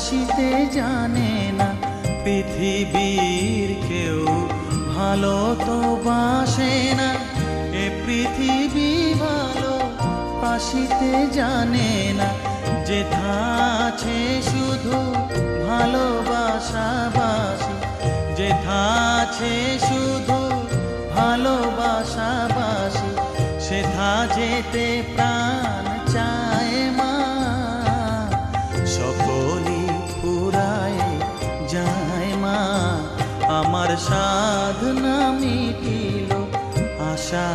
বাসিতে জানে না, পৃথিবীর কেউ ভালো তো বাসে না। এ পৃথিবী ভালো বাসিতে জানে না, যেথা আছে শুধু ভালোবাসাবাসি, যেথা আছে শুধু ভালোবাসাবাসি, সেথা যেতে প্রাণ চায় মা। সকলই ফুরায় যায় মা, আমার সাধনা মিটিল, আশা